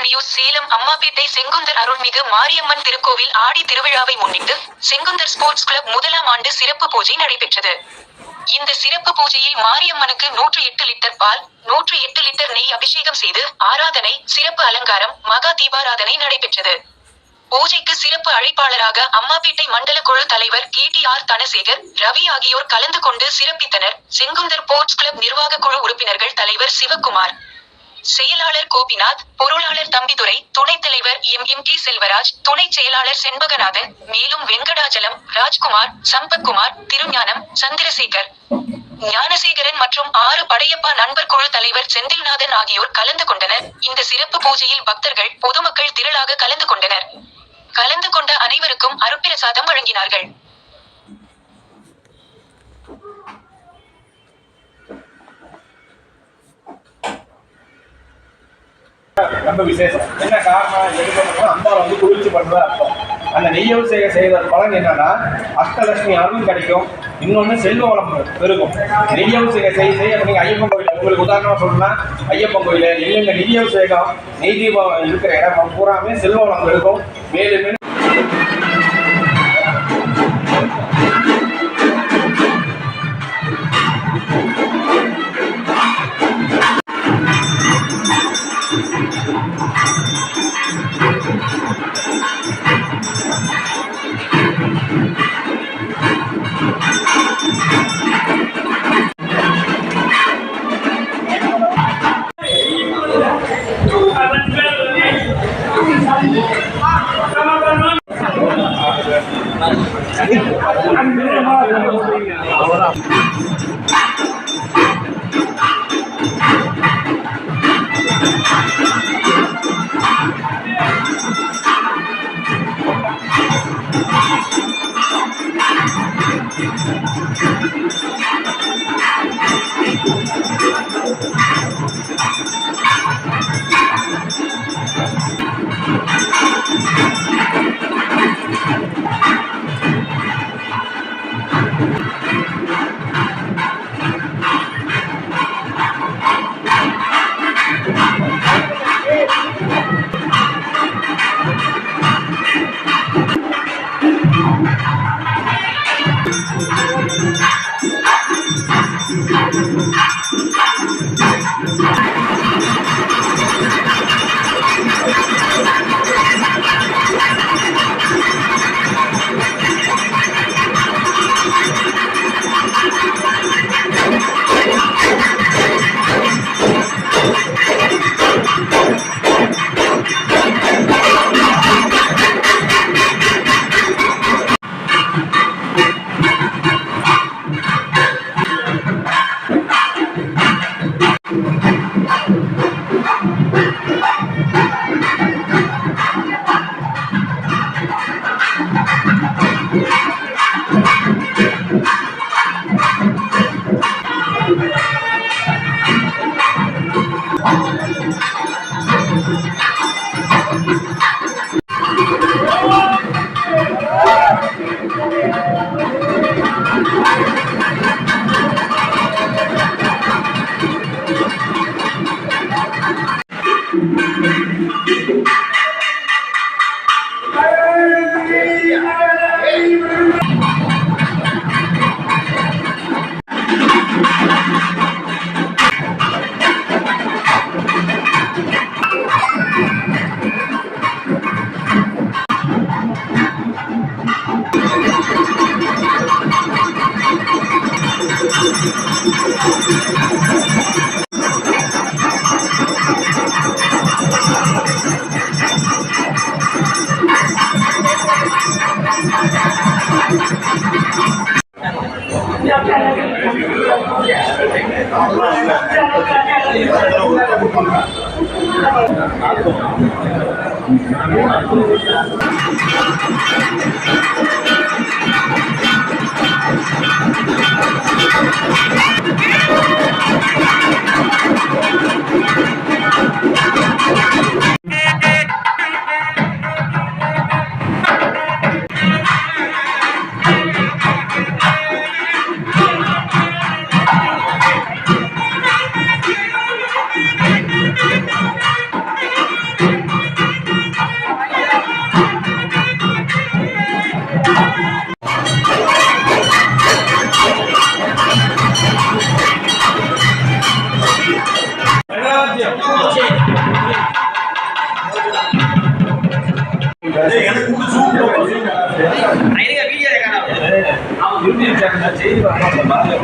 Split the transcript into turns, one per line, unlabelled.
News Salem Ammapettai Sengunthar அருள்மிகு மாரியம்மன் திருக்கோவில் ஆடி திருவிழாவை முன்னிட்டு செங்குந்தர் ஸ்போர்ட்ஸ் கிளப் முதலாம் ஆண்டு சிறப்பு பூஜை நடைபெற்றது. இந்த சிறப்பு பூஜையில் மாரியம்மனுக்கு 108 லிட்டர் பால், 108 லிட்டர் நெய் அபிஷேகம் செய்து ஆராதனை, சிறப்பு அலங்காரம், மகா தீபாராதனை நடைபெற்றது. பூஜைக்கு சிறப்பு அழைப்பாளராக அம்மாபேட்டை மண்டல குழு தலைவர் KTR தனசேகர், ரவி ஆகியோர் கலந்து கொண்டு சிறப்பித்தனர். செங்குந்தர் ஸ்போர்ட்ஸ் கிளப் நிர்வாக குழு உறுப்பினர்கள் தலைவர் சிவக்குமார், செயலாளர் கோபிநாத், பொருளாளர் தம்பிதுரை, துணைத் தலைவர் MK செல்வராஜ், துணைச் செயலாளர் செண்பகநாதன், மேலும் வெங்கடாச்சலம், ராஜ்குமார், சம்பத்குமார், திருஞானம், சந்திரசேகர், ஞானசேகரன் மற்றும் 6 படையப்பா நண்பர் குழு தலைவர் செந்தில்நாதன் ஆகியோர் கலந்து கொண்டனர். இந்த சிறப்பு பூஜையில் பக்தர்கள், பொதுமக்கள் திரளாக கலந்து கொண்டனர். கலந்து கொண்ட அனைவருக்கும் அருட்பிரசாதம் வழங்கினார்கள்.
ரொம்ப விசேஷம். என்ன காரணம்? எதுக்கு அம்பாவை குளிர்ச்சி பண்றது அர்த்தம். அந்த நெய்யபிஷேகம் செய்த பலன் என்னன்னா அஷ்டலட்சுமி அருளும் கிடைக்கும், இன்னொன்று செல்வ வளம் பெருகும். நெய்யபிஷேகம் செய்ய நீங்கள் ஐயப்பன் கோயில், உங்களுக்கு உதாரணமாக சொல்லணும்னா ஐயப்பன் கோயில் எங்கெங்க நெய்யபிஷேகம் நெய் தீபம் இருக்கிற இடம் பூராமே செல்வ வளம் பெருகும். மேலும் மேலும் செய்வாங்க அந்த மாதிரி